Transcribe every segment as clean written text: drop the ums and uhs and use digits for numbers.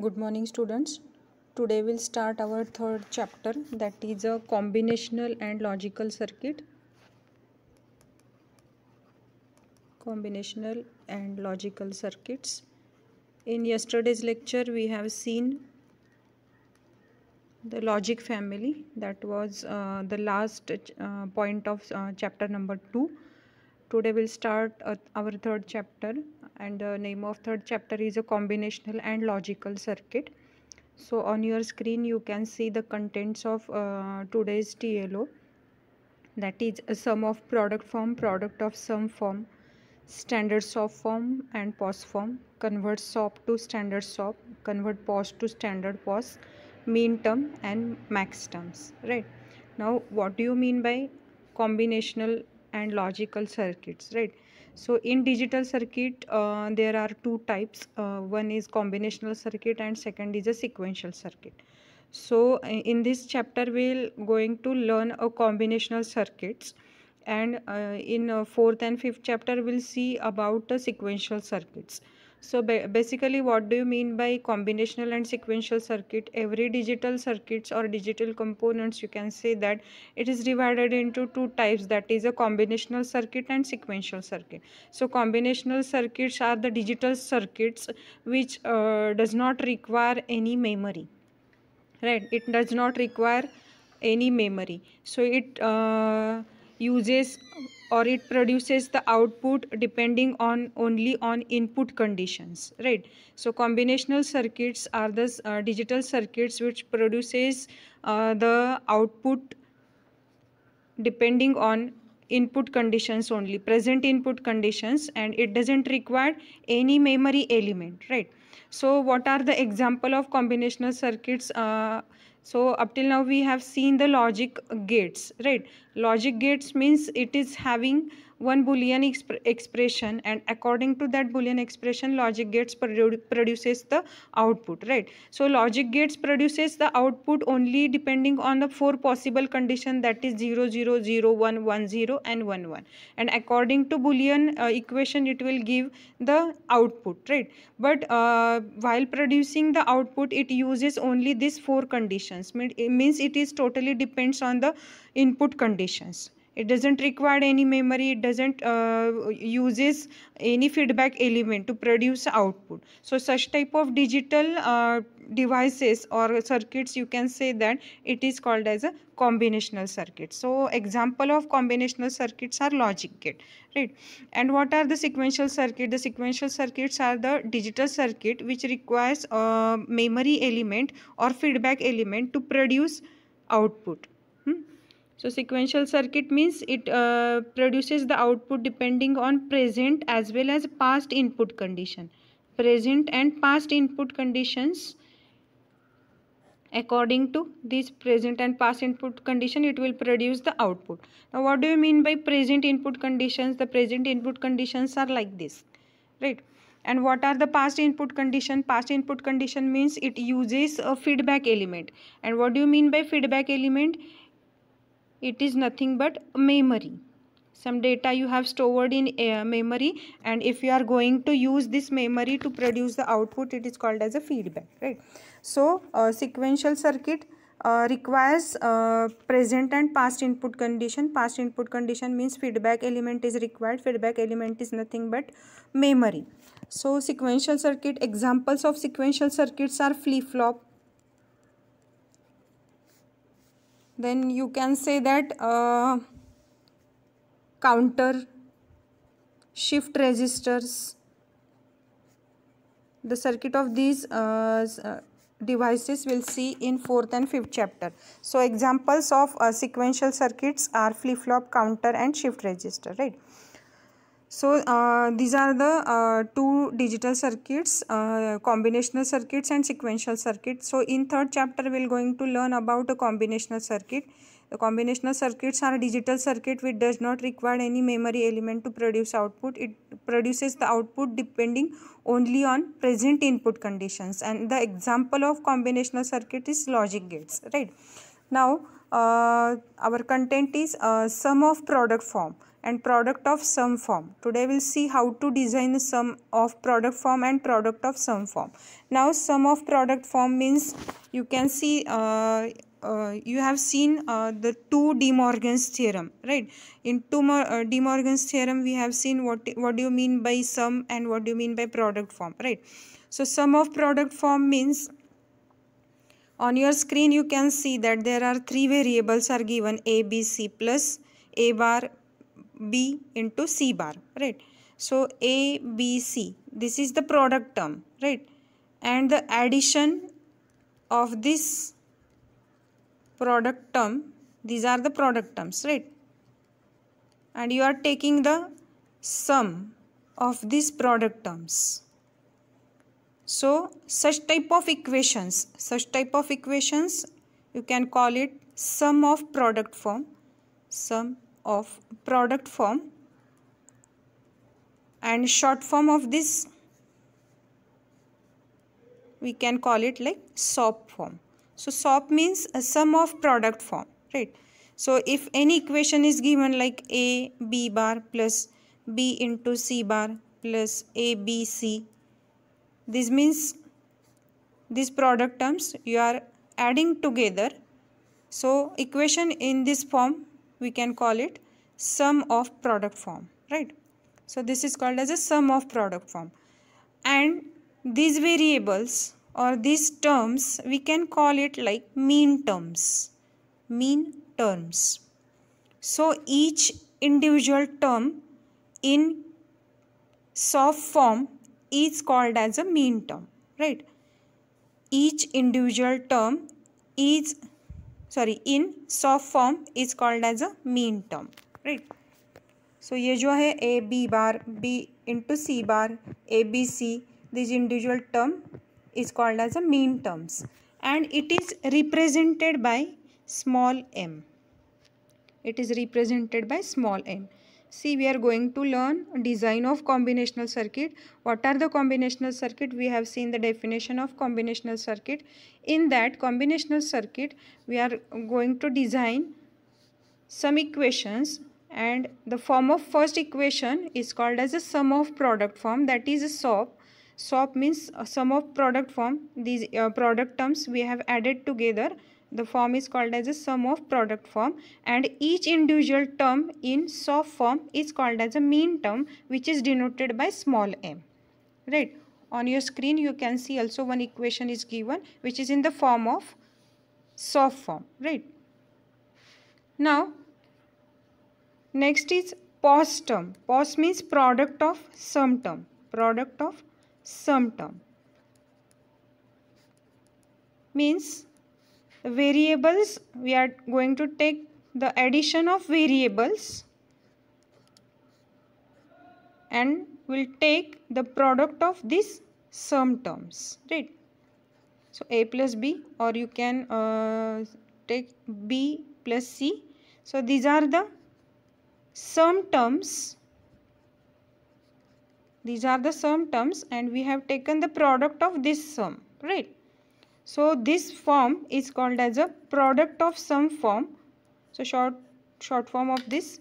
Good morning, students. Today we'll start our third chapter, that is a combinational and logical circuit. Combinational and logical circuits. In yesterday's lecture we have seen the logic family. That was the last point of chapter number 2. Today we'll start our third chapter, and the name of third chapter is a combinational and logical circuit. So on your screen you can see the contents of today's TLO, that is a sum of product form, product of sum form, standard SOP form and POS form, convert SOP to standard SOP, convert POS to standard POS, mean term and max terms. Right, now what do you mean by combinational and logical circuits? Right, so in digital circuit there are two types. One is combinational circuit and second is a sequential circuit. So in this chapter we'll going to learn a combinational circuits, and in fourth and fifth chapter we'll see about the sequential circuits. So basically, what do you mean by combinational and sequential circuit? Every digital circuits or digital components, you can say that it is divided into two types, that is a combinational circuit and sequential circuit. So combinational circuits are the digital circuits which does not require any memory. Right, it does not require any memory. So it uses or it produces the output depending on only on input conditions. Right, so combinational circuits are the digital circuits which produces the output depending on input conditions only, present input conditions, and it doesn't require any memory element. Right, so what are the example of combinational circuits? So up till now we have seen the logic gates. Right, logic gates means it is having one boolean expression, and according to that boolean expression logic gates produces the output. Right, so logic gates produces the output only depending on the four possible condition, that is 0 0 0 1 1 0 and 1 1, and according to boolean equation it will give the output. Right, but while producing the output it uses only these four conditions. Means it is totally depends on the input conditions. It doesn't require any memory, it doesn't uses any feedback element to produce output. So such type of digital devices or circuits, you can say that it is called as a combinational circuit. So example of combinational circuits are logic gate. Right, and what are the sequential circuit? The sequential circuits are the digital circuit which requires a memory element or feedback element to produce output. So sequential circuit means it produces the output depending on present as well as past input condition. Present and past input conditions, according to this present and past input condition it will produce the output. Now what do you mean by present input conditions? The present input conditions are like this. Right, and what are the past input condition? Past input condition means it uses a feedback element. And what do you mean by feedback element? It is nothing but memory. Some data you have stored in memory, and if you are going to use this memory to produce the output, it is called as a feedback. Right, so sequential circuit requires present and past input condition. Past input condition means feedback element is required. Feedback element is nothing but memory. So sequential circuit, examples of sequential circuits are flip-flop. Then you can say that counter, shift registers. The circuit of these devices we'll see in fourth and fifth chapter. So examples of sequential circuits are flip-flop, counter and shift register. Right, so these are the two digital circuits, combinational circuits and sequential circuits. So in third chapter we are going to learn about a combinational circuit. The combinational circuits are a digital circuit which does not require any memory element to produce output. It produces the output depending only on present input conditions, and the example of combinational circuit is logic gates. Right, now our content is sum of product form. and product of sum form. Today we'll see how to design the sum of product form and product of sum form. Now sum of product form means you can see you have seen the two De Morgan's theorem, right? In De Morgan's theorem we have seen what do you mean by sum and what do you mean by product form, right? So sum of product form means, on your screen you can see that there are three variables are given, a, b, c plus a bar b into c bar, right? So a, b, c, this is the product term, right? And the addition of this product term, these are the product terms, right? And you are taking the sum of these product terms. So such type of equations you can call it sum of product form, and short form of this we can call it like SOP form. So SOP means a sum of product form, right? So if any equation is given like a b bar plus b into c bar plus a b c, this means these product terms you are adding together. So equation in this form we can call it sum of product form, right? So this is called as a sum of product form. And these variables or these terms we can call it like mean terms. So each individual term in SOP form is called as a mean term, right? Each individual term in SOP form is called as a mean term, right? So ये जो है a b bar b into c bar a b c, this individual term is called as a mean terms, and it is represented by small m. See, we are going to learn design of combinational circuit. What are the combinational circuit? We have seen the definition of combinational circuit. In that combinational circuit, we are going to design some equations, and the form of first equation is called as a sum of product form, that is a SOP. SOP means a sum of product form. These product terms we have added together. The form is called as a sum of product form, and each individual term in SOP form is called as a mean term, which is denoted by small m, right? On your screen you can see also one equation is given which is in the form of SOP form, right? Now next is POS term. POS means product of sum term. Means variables, we are going to take the addition of variables and will take the product of these sum terms, right? So a plus b, or you can take b plus c. So these are the sum terms. And we have taken the product of this sum, right? So this form is called as a product of sum form. So short form of this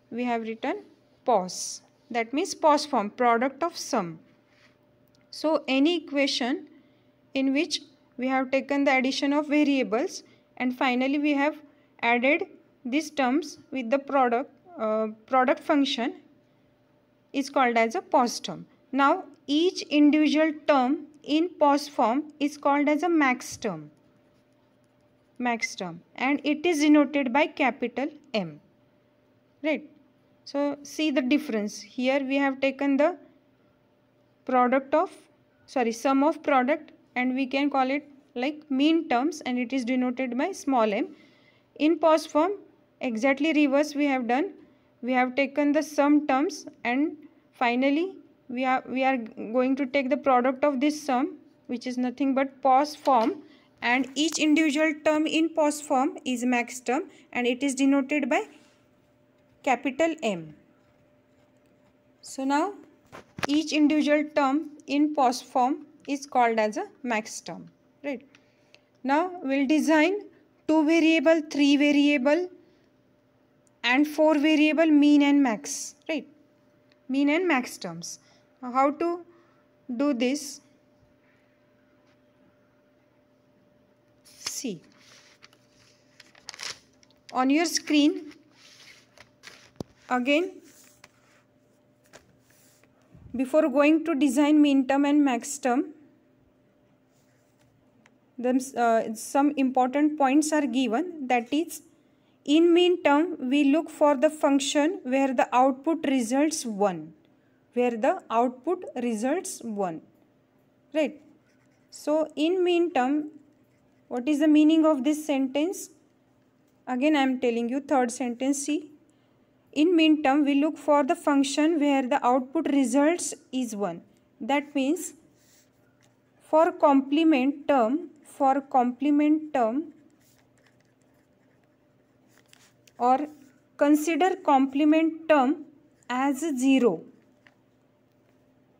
we have written POS. That means POS form, product of sum. So any equation in which we have taken the addition of variables and finally we have added these terms with the product function is called as a POS term. Now each individual term in POS form is called as a max term, and it is denoted by capital M, right? So see the difference. Here we have taken the sum of product, and we can call it like mean terms, and it is denoted by small m. In POS form exactly reverse we have done. We have taken the sum terms and finally we are going to take the product of this sum, which is nothing but POS form, and each individual term in POS form is max term and it is denoted by capital M. So now each individual term in POS form is called as a max term, right? Now we'll design 2 variable, 3 variable and 4 variable mean and max, right? Mean and max terms. Now how to do this? See, on your screen again, before going to design mean term and max term, some important points are given. That is, in mean term we look for the function where the output results 1, where the output results 1, right? So in mean term, what is the meaning of this sentence? Again I am telling you, third sentence, see. In mean term we look for the function where the output results is 1. That means for complement term or consider complement term as 0.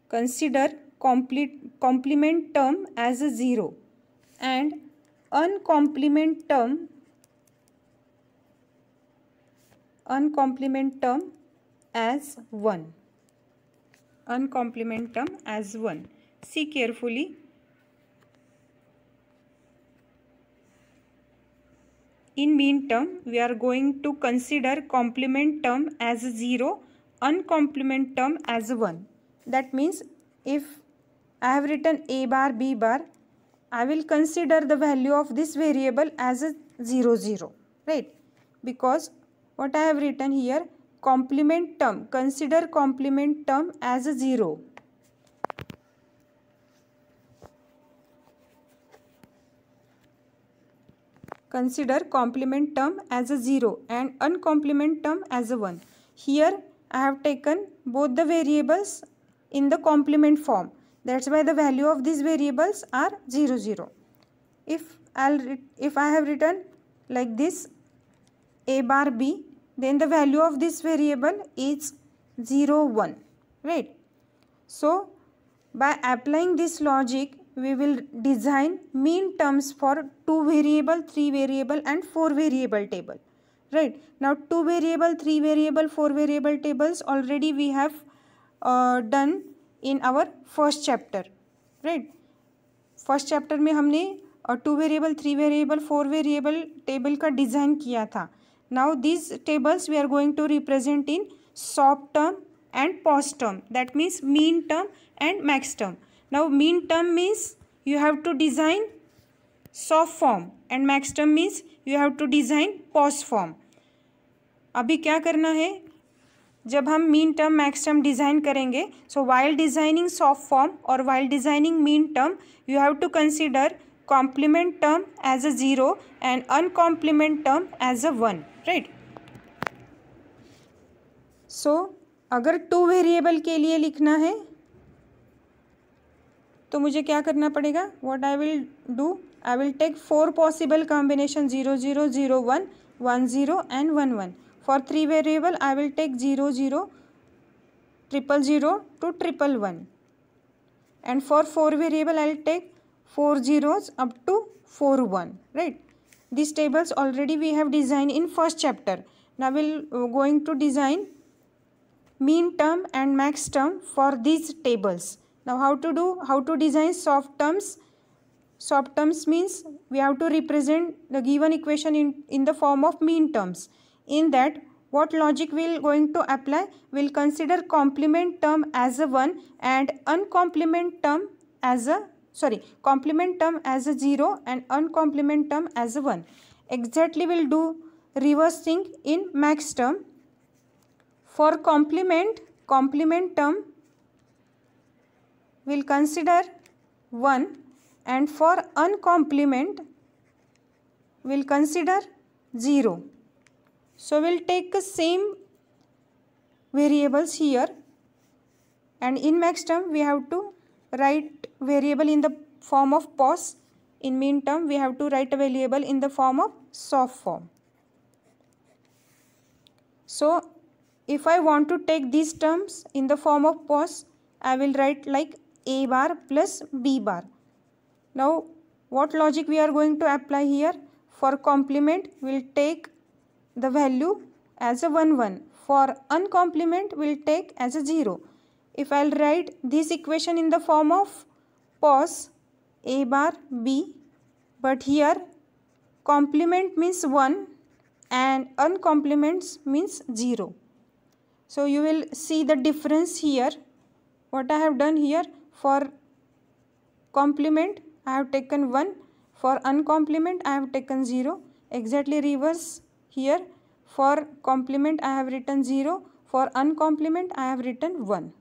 Consider complement term as 0 and uncomplement term as 1. Uncomplement term as 1. See carefully. In mean term, we are going to consider complement term as 0, uncomplement term as 1. That means if I have written a bar, b bar, I will consider the value of this variable as a 0, 0, right? Because what I have written here, complement term, consider complement term as a 0. Consider complement term as a 0 and uncomplement term as a 1. Here I have taken both the variables in the complement form. That's why the value of these variables are 0, 0. If I have written like this, a bar b, then the value of this variable is 0, 1, right? So by applying this logic, we will design mean terms for 2 variable, 3 variable and 4 variable table, right? Now 2 variable, 3 variable, 4 variable tables already we have done in our first chapter, right? First chapter में हमने 2 variable, 3 variable, 4 variable table का design किया था. Now this tables we are going to represent in soft term and pos term, that means mean term and max term. Now mean term means you have to design soft form and max term means you have to design pos form. अभी क्या करना है, जब हम min term max term design करेंगे, so while designing soft form और while designing min term you have to consider complement term as a 0 and uncomplement term as a 1, right? So अगर 2 variable के लिए लिखना है तो मुझे क्या करना पड़ेगा? What I will do, I will take 4 possible combination 0 0 0 1 1 0 and 1 1. For 3 variable I will take 0 0 0 0 to 1 1 1, and for 4 variable I will take 4 zeros up to 4 1, right? These tables already we have designed in first chapter. Now we will going to design mean term and max term for these tables. Now how to design soft terms? Soft terms means we have to represent the given equation in the form of mean terms. In that, what logic we will going to apply? We will consider complement term as a 1 and uncomplement term as a complement term as a 0 and uncomplement term as a 1. Exactly we will do reverse thing in max term. For complement term we will consider 1 and for uncomplement we will consider 0. So we will take the same variables here, and in max term we have to write variable in the form of pos. In mean term we have to write a variable in the form of soft form. So if I want to take these terms in the form of pos, I will write like a bar plus b bar. Now what logic we are going to apply here? For complement we will take the value as a 1 1. For uncomplement will take as a 0. If I'll write this equation in the form of pos a bar b, but here complement means 1 and uncomplements means 0. So you will see the difference here. What I have done here, for complement I have taken 1, for uncomplement I have taken 0. Exactly reverse here. For complement I have written 0, for uncomplement I have written 1.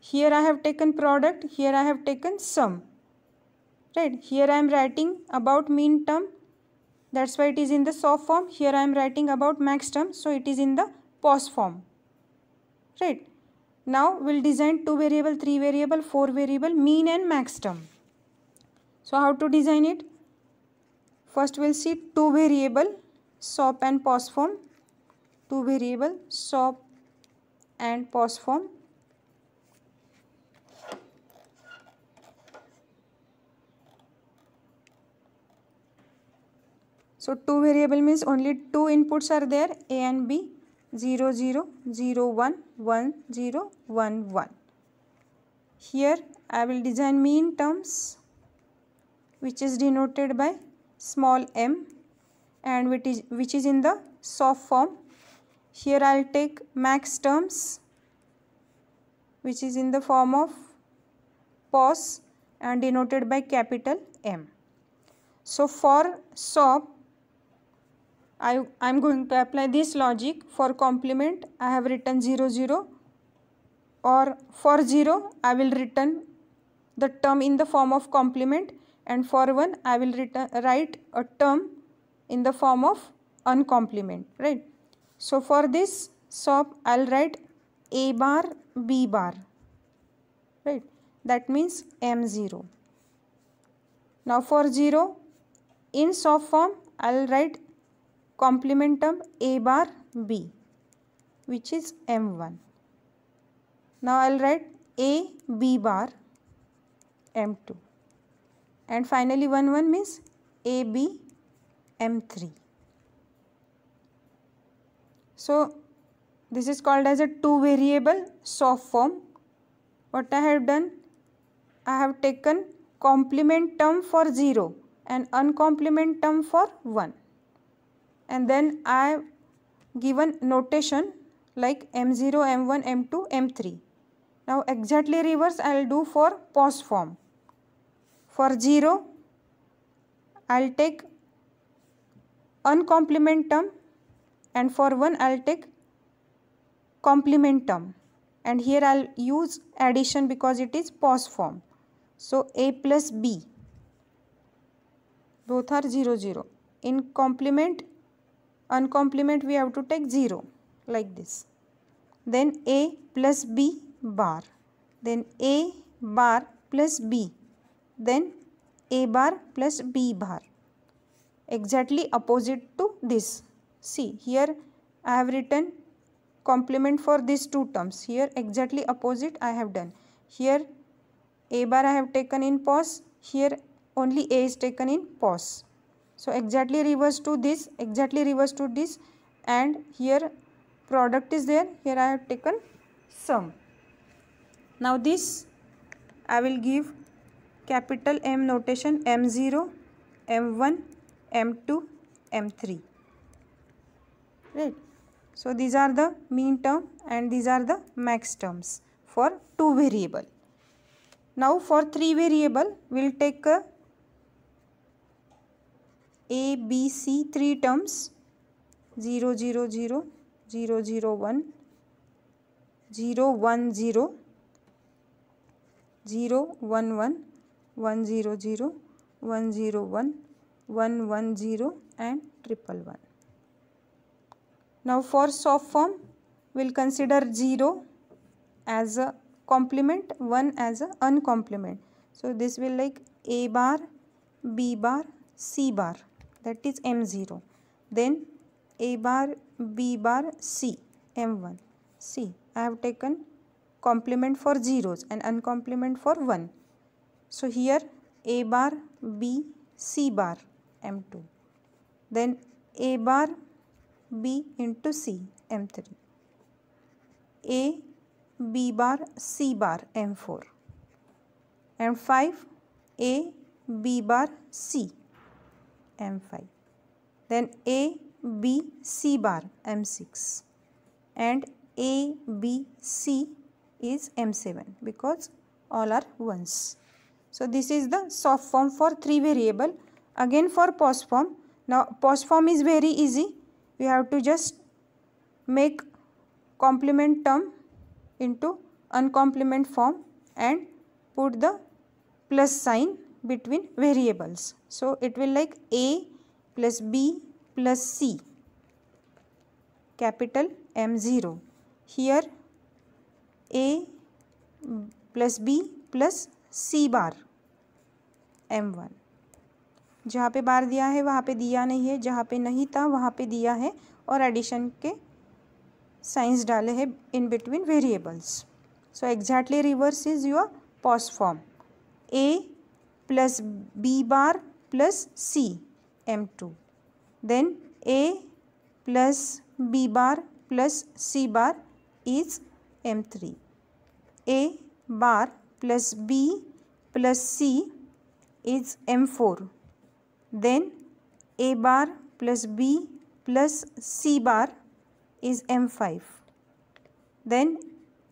Here I have taken product, here I have taken sum. Right, here I am writing about mean term, that's why it is in the soft form. Here I am writing about max term, so it is in the pos form. Right, now we'll design 2 variable, 3 variable, 4 variable mean and max term. So how to design it? First we'll see 2 variable SOP and pos form. 2 variable SOP and pos form. So 2 variable means only 2 inputs are there, A and B, 0 0 0 1 1 0 1 1. Here I will design mean terms, which is denoted by small m and which is in the soft form. Here I will take max terms, which is in the form of pos and denoted by capital M. So for SOP, I am going to apply this logic. For complement I have written 0 0, or for 0 I will written the term in the form of complement, and for 1 I will write a term in the form of uncomplement, right. So for this SOP I will write A bar B bar, right, that means M0. Now for 0 in SOP form I will write complement term A bar B, which is M1. Now I will write A B bar M2, and finally 1 1 means A B M3. So this is called as a 2 variable SOP form. What I have done, I have taken complement term for 0 and uncomplement term for 1, and then I have given notation like M0, M1, M2, M3. Now exactly reverse I will do for pos form. For 0 I will take uncomplement term, and for 1 I will take complement term, and here I will use addition because it is pos form. So A plus B, both are 0 0. In complement, uncomplement we have to take 0 like this. Then A plus B bar, then A bar plus B, then A bar plus B bar. Exactly opposite to this. See, here I have written complement for these two terms. Here exactly opposite I have done. Here A bar I have taken in pos, here only A is taken in pos. So exactly reverse to this, exactly reverse to this, and here product is there, here I have taken sum. Now this I will give capital M notation, M0, M1, M2, M3. Right. So these are the mean term and these are the max terms for 2 variable. Now for 3 variable we will take A, B, C 3 terms, 0 0 0, 0 0 1, 0 1 0, 0 1 1, 1 0 0, 1 0 1, 1 1 0 and 1 1 1. Now for SOP form we will consider 0 as a complement, 1 as a uncomplement. So this will like A bar, B bar, C bar, that is M0. Then A bar, B bar, C, M1. See, I have taken complement for zeros and uncomplement for 1. So here A bar, B, C bar, M2. Then A bar, B into C, M3. A, B bar, C bar, M4. And 5, A, B bar, C, M5. Then A, B, C bar, M6. And A, B, C is M7 because all are ones. So this is the soft form for 3 variable. Again for POS form. Now POS form is very easy. We have to just make complement term into uncomplement form and put the plus sign between variables. So it will like A plus B plus C, capital M0. Here A plus B plus C bar, M1. जहाँ पे बार दिया है वहाँ पे दिया नहीं है, जहाँ पे नहीं था वहाँ पे दिया है और एडिशन के साइंस डाले हैं in between variables. So exactly reverse is your POS form. A plus B bar plus C, M2. Then A plus B bar plus C bar is M3. A bar plus B plus C is M4. Then A bar plus B plus C bar is M5. Then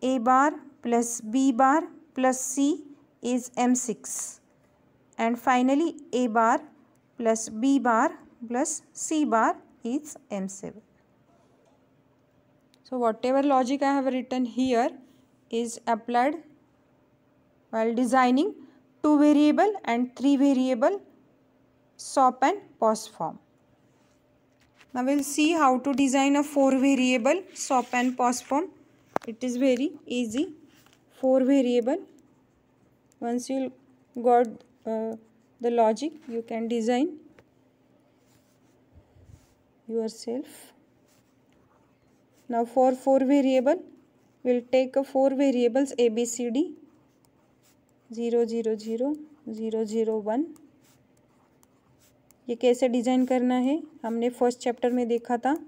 A bar plus B bar plus C is M6. And finally A bar plus B bar plus C bar is M7. So whatever logic I have written here is applied while designing 2 variable and 3 variable SOP and POS form. Now we'll see how to design a 4 variable SOP and POS form. It is very easy. 4 variable. Once you got the logic, you can design yourself. Now for 4 variable, we'll take a 4 variables ABCD 0 0 0 0 0 1. ये कैसे design करना है हमने first chapter में देखा था.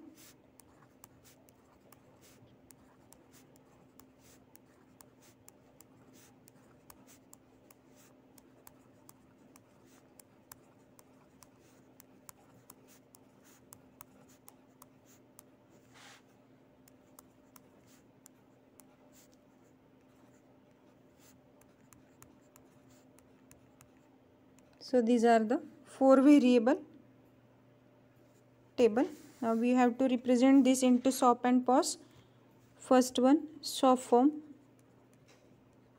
So these are the 4 variable table. Now we have to represent this into SOP and POS. First one, SOP form,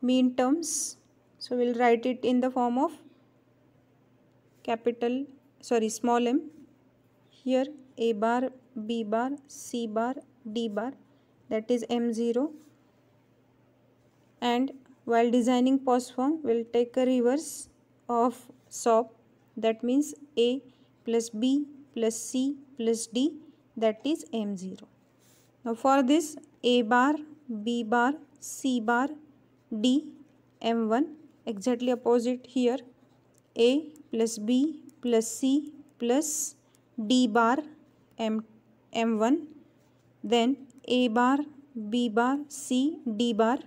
mean terms. So we'll write it in the form of small m. Here A bar, B bar, C bar, D bar, that is M0. And while designing POS form, we'll take a reverse of SOP, that means A plus B plus C plus D, that is M0. Now for this, A bar, B bar, C bar, D, M1, exactly opposite here, A plus B plus C plus D bar, M1, then A bar, B bar, C, D bar.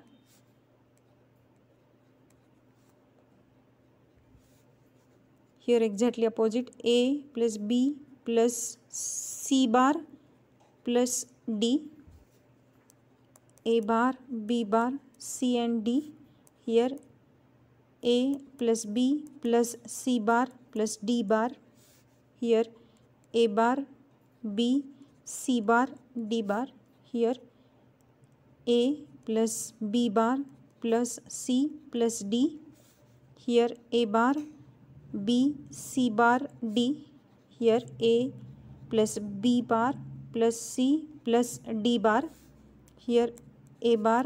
Here exactly opposite, A plus B plus C bar plus D, A bar, B bar, C and D. Here A plus B plus C bar plus D bar. Here A bar, B, C bar, D bar. Here A plus B bar plus C plus D. Here A bar, B, C bar, D. Here A plus B bar plus C plus D bar. Here A bar,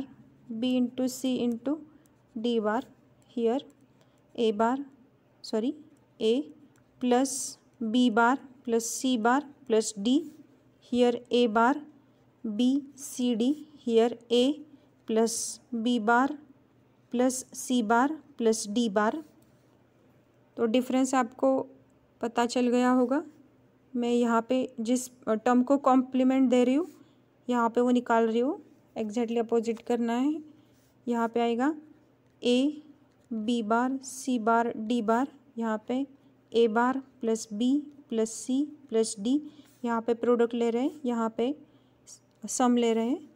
B into C into D bar. Here A plus B bar plus C bar plus D. Here A bar, B, C, D. Here A plus B bar plus C bar plus D bar. तो difference आपको पता चल गया होगा. मैं यहाँ पे जिस टर्म को कॉम्प्लीमेंट दे रही हूँ यहाँ पे वो निकाल रही हूँ, एग्जैक्टली अपोजिट करना है। यहाँ पे आएगा ए B bar C bar D bar, यहाँ पे A bar plus B plus C plus D, यहाँ पे प्रोडक्ट ले रहे हैं, यहाँ पे सम ले रहे हैं।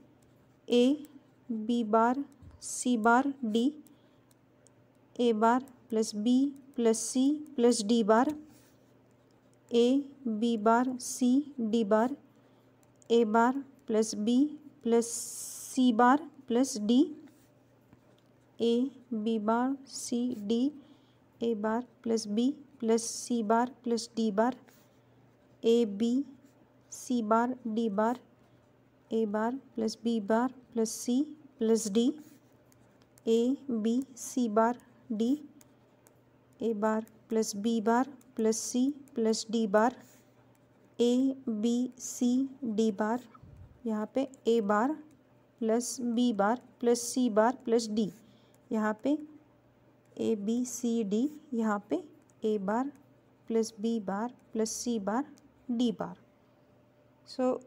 A B bar C bar D, A bar plus B plus C plus D bar, A B bar C D bar, A bar plus B plus C bar plus D, A B bar C D, A bar plus B plus C bar plus D bar, A B C bar D bar, A bar plus B bar plus C plus D, A B C bar D, A bar plus B bar plus C plus D bar, A B C D bar, यहाँ पे A bar plus B bar plus C bar plus D, यहाँ पे A B C D, यहाँ पे A bar plus B bar plus C bar D bar. So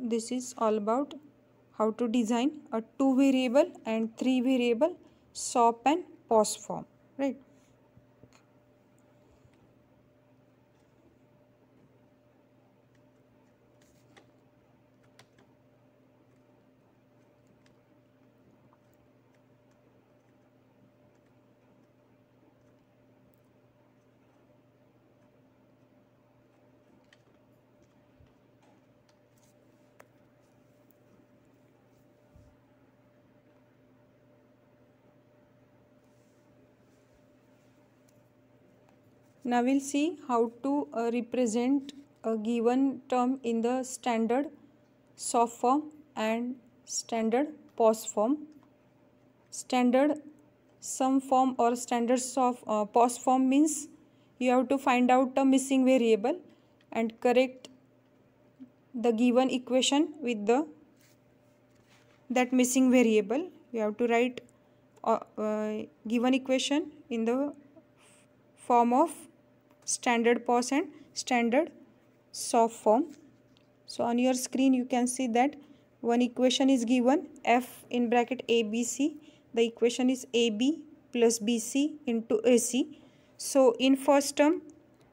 this is all about how to design a 2 variable and 3 variable SOP and POS form, right? Now we'll see how to represent a given term in the standard SOP form and standard POS form. Standard sum form or standard POS form means you have to find out a missing variable and correct the given equation with that missing variable. You have to write given equation in the form of standard POS and standard SOP form. So on your screen you can see that one equation is given, f in bracket ABC. The equation is AB plus BC into AC. So in first term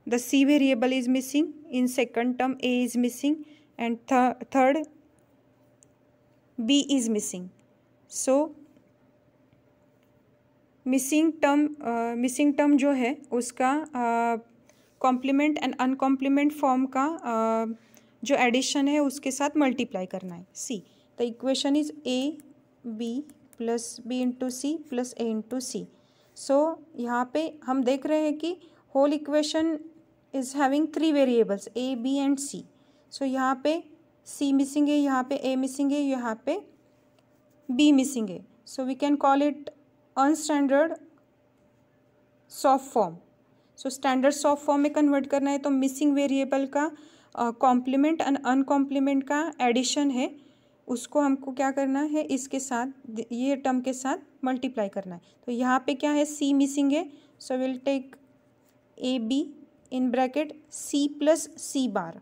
the C variable is missing, in second term A is missing, and third B is missing. So missing term जो है उसका complement and अनकॉम्प्लीमेंट form का जो addition है उसके साथ multiply करना है. See the equation is A B plus B into C plus A into C. So यहाँ पे हम देख रहे हैं कि whole equation is having 3 variables A B and C. So यहाँ पे सी मिसिंग है, यहाँ पे ए मिसिंग है, यहाँ पे बी मिसिंग है. So we can call it unstandard SOP form. So standard SOP form में कन्वर्ट करना है तो मिसिंग वेरिएबल का कॉम्प्लीमेंट एंड अनकॉम्प्लीमेंट का एडिशन है, उसको हमको क्या करना है, इसके साथ ये टर्म के साथ मल्टीप्लाई करना है. तो यहाँ पे क्या है, सी मिसिंग है. So will take A B in bracket C plus C bar.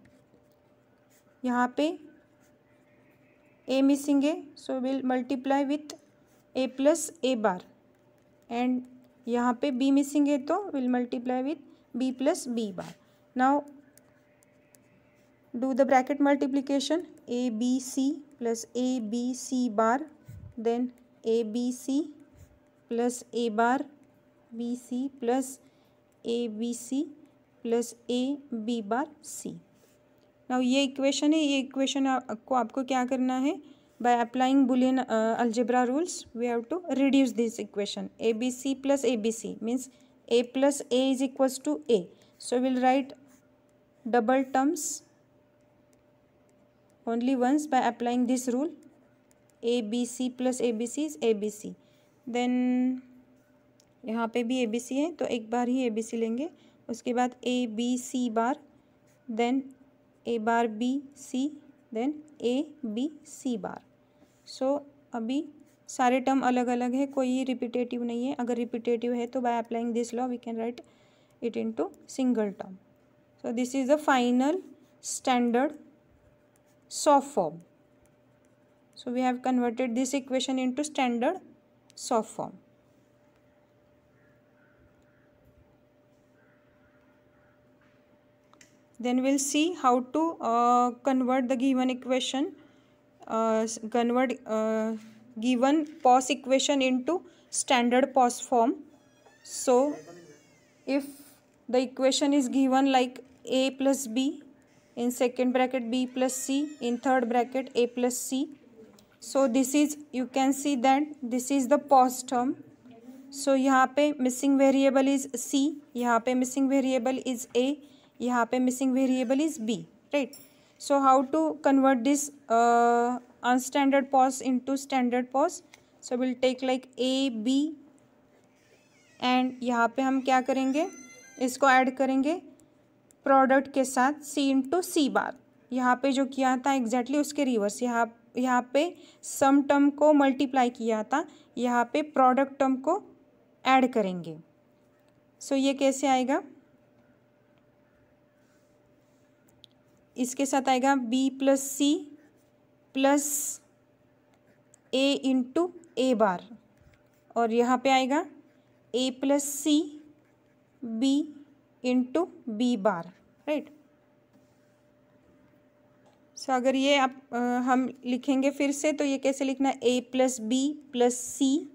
यहाँ पे ए मिसिंग है, so will multiply with A plus A bar. And यहाँ पे बी मिसिंग है तो will multiply with B plus B bar. Now do the bracket multiplication, A B C plus A B C bar, then A B C plus A bar B C plus A B C plus A B bar C. Now ये equation है, ये equation को आपको क्या करना है, by applying Boolean algebra rules we have to reduce this equation. ABC plus ABC means A plus A is equals to A. So we'll write double terms only once by applying this rule. ABC plus ABC is ABC. Then यहाँ पे भी ABC है तो एक बार ही ABC लेंगे. उसके बाद A B C bar, then A bar B C, then A B C बार. सो अभी सारे टर्म अलग अलग है, कोई रिपीटेटिव नहीं है. अगर रिपीटेटिव है तो by applying this law we can write it into single term. So this is the final standard soft form. So we have converted this equation into standard soft form. Then we'll see how to convert the given equation, given POS equation into standard POS form. So if the equation is given like a plus b, in second bracket b plus c, in third bracket a plus c. So this is, you can see that this is the POS term. So यहाँ पे missing variable is c, यहाँ पे missing variable is a, यहाँ पे missing variable is b, right? So how to convert this unstandard POS into standard POS? So we'll take like a b, and यहाँ पे हम क्या करेंगे, इसको ऐड करेंगे प्रोडक्ट के साथ c इंटू सी बार. यहाँ पे जो किया था एग्जैक्टली उसके रिवर्स, यहाँ पे सम टर्म को मल्टीप्लाई किया था, यहाँ पे प्रोडक्ट टर्म को ऐड करेंगे. सो ये कैसे आएगा, इसके साथ आएगा b plus C plus a into A bar, और यहाँ पे आएगा a plus C b into B bar, right. So अगर ये आप हम लिखेंगे फिर से, तो ये कैसे लिखना है, a plus B plus C.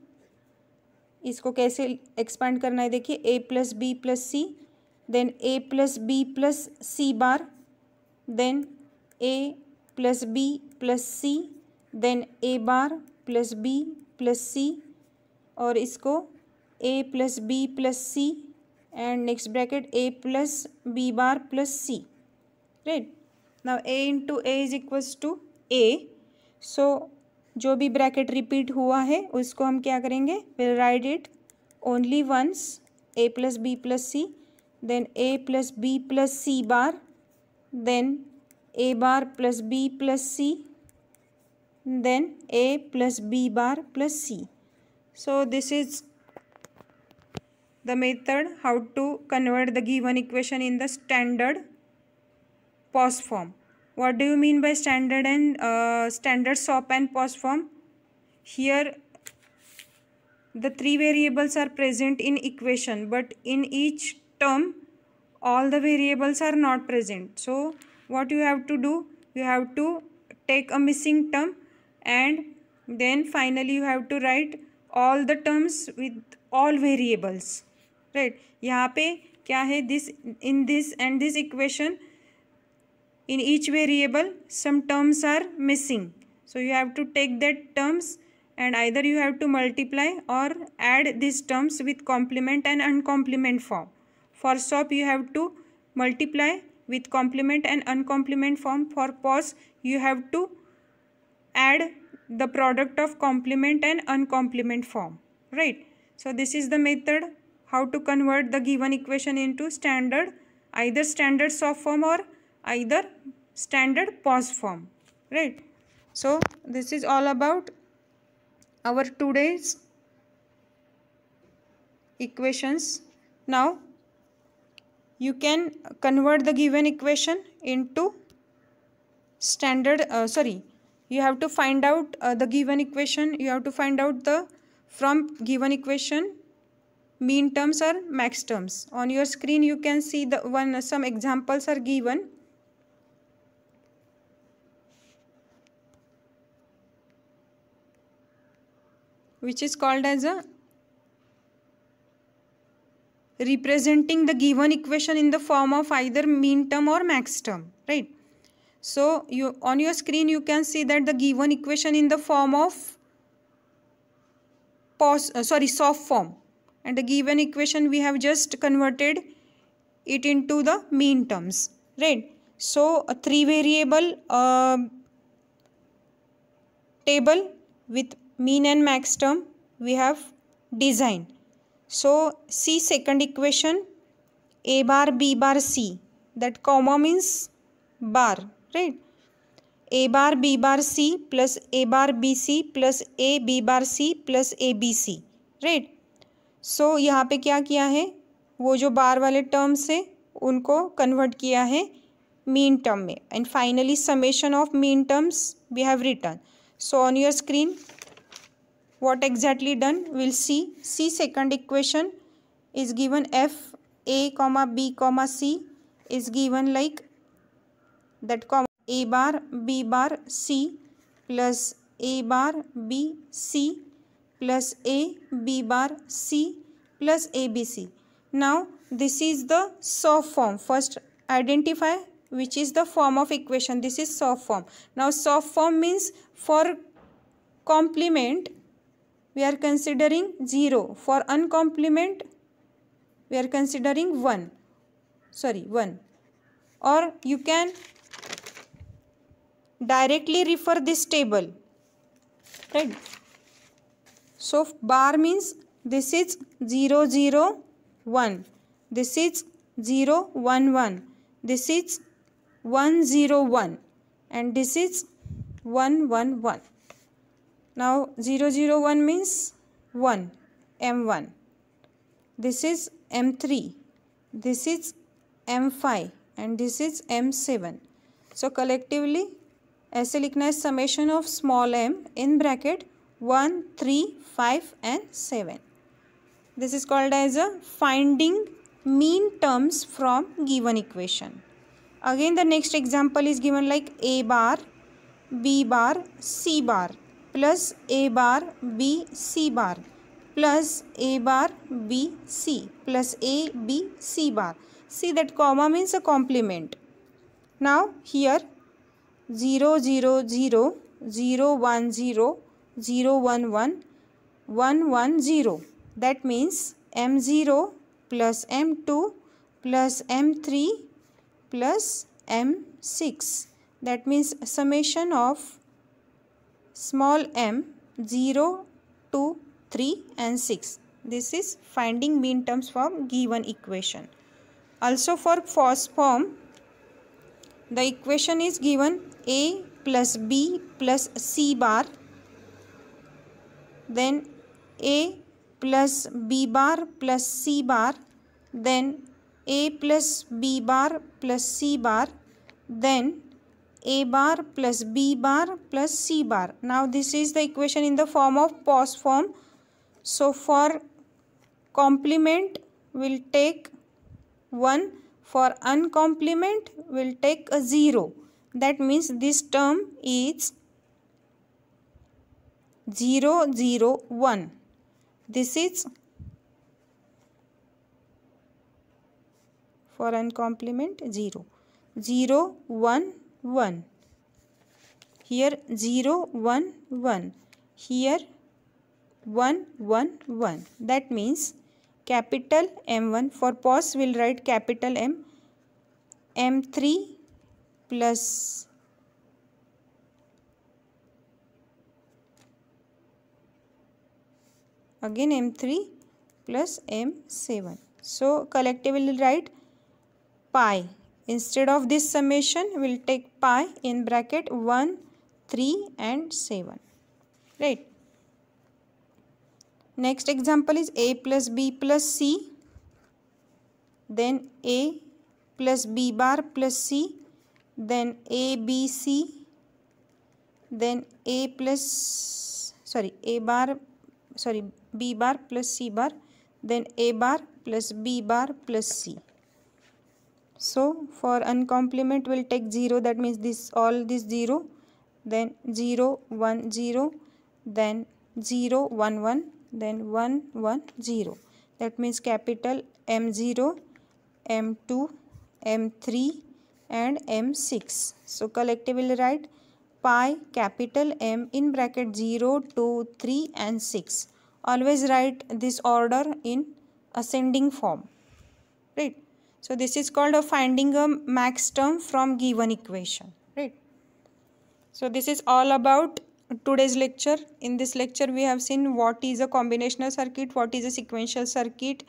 इसको कैसे एक्सपांड करना है, देखिए a plus B plus C, then a plus B plus C bar, then a plus B plus C, then a bar plus B plus C, और इसको a plus B plus C and next bracket a plus B bar plus C, right. Now a into A is equals to a. So जो भी bracket repeat हुआ है उसको हम क्या करेंगे, will write it only once, a plus B plus C, then a plus B plus C bar, then a bar plus B plus C, then a plus B bar plus C. So this is the method how to convert the given equation in the standard POS form. What do you mean by standard and standard SOP and POS form? Here the three variables are present in equation, but in each term all the variables are not present. So what you have to do, you have to take a missing term and then finally you have to write all the terms with all variables, right. यहाँ पे क्या है, this in this and this equation, in each variable some terms are missing, so you have to take that terms and either you have to multiply or add these terms with complement and uncomplement form. For SOP you have to multiply with complement and uncomplement form. For POS you have to add the product of complement and uncomplement form, right. So this is the method how to convert the given equation into standard, either standard SOP form or either standard POS form, right. So this is all about our today's equations. Now you can convert the given equation into standard you have to find out the given equation, you have to find out the from given equation mean terms or max terms. On your screen you can see the some examples are given. Which is called as a representing the given equation in the form of either mean term or max term, right. So you on your screen you can see that the given equation in the form of SOP form, and the given equation we have just converted it into the mean terms, right. So a three variable table with mean and max term we have designed. So see second equation, a bar b bar c, that comma means bar, right. a bar b bar c plus a bar b c plus a b bar c plus a b c, right. So यहाँ पे क्या किया है, वो जो बार वाले terms है उनको कन्वर्ट किया है mean term में, and finally summation of mean terms we have written. So on your screen what exactly done we'll see. See, second equation is given f a comma b comma c is given like that, comma a bar b bar c plus a bar b c plus a b bar c plus abc. Now this is the soft form. First identify which is the form of equation. This is soft form. Now soft form means for complement we are considering 0, for uncomplement we are considering 1, or you can directly refer this table, right? So bar means this is 0 0 1, this is 0 1 1, this is 1 0 1, and this is 1 1 1. Now 0 0 1 means 1, M1, this is M3, this is M5 and this is M7. So collectively ऐसे लिखना है summation of small m in bracket 1, 3, 5 and 7. This is called as a finding mean terms from given equation. Again the next example is given like a bar b bar c bar plus a bar b c bar plus a bar b c plus a b c bar. See that comma means a complement. Now here 0 0 0 0 1 0 0 1 1 1 1 0, that means m0 plus m2 plus m3 plus m6, that means summation of small m 0 2 3 and 6. This is finding mean terms from given equation. Also for first form the equation is given a plus b plus c bar, then a plus b bar plus c bar, then a plus b bar plus c bar, then a bar plus b bar plus c bar. Now this is the equation in the form of POS form. So for complement we'll take 1, for uncomplement we'll take a 0. That means this term is 0 0 1. This is for uncomplement 0 0 1 1. Here 0 1 1. Here 1 1 1. That means capital M1. For POS we'll write capital M, M3 plus again M3 plus M7. So collectively we'll write pi. Instead of this summation we'll take pi in bracket 1, 3 and 7, right? Next example is a plus b plus c, then a plus b bar plus c, then a b c, then b bar plus c bar, then a bar plus b bar plus c. So for uncomplement we'll take 0, that means this 0, then 0 1 0, then 0 1 1, then 1 1 0. That means capital M0, M2, M3 and M6. So collectively write pi capital M in bracket 0, 2, 3 and 6. Always write this order in ascending form, right? So this is called a finding a max term from given equation, right? So this is all about today's lecture. In this lecture we have seen what is a combinational circuit, what is a sequential circuit,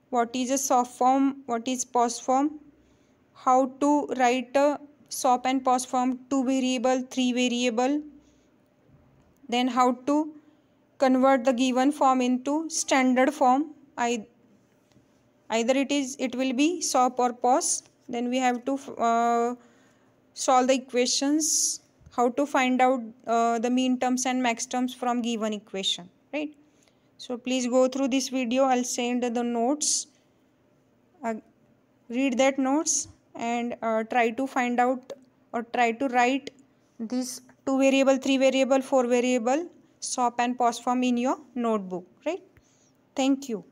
what is a soft form, what is POS form, how to write a SOP and POS form, 2 variable, 3 variable, then how to convert the given form into standard form. Either it will be SOP or POS. Then we have to solve the equations, how to find out the mean terms and max terms from given equation, right? So please go through this video. I'll send the notes. Read that notes and try to find out or try to write these 2 variable, 3 variable, 4 variable SOP and POS form in your notebook, right? Thank you.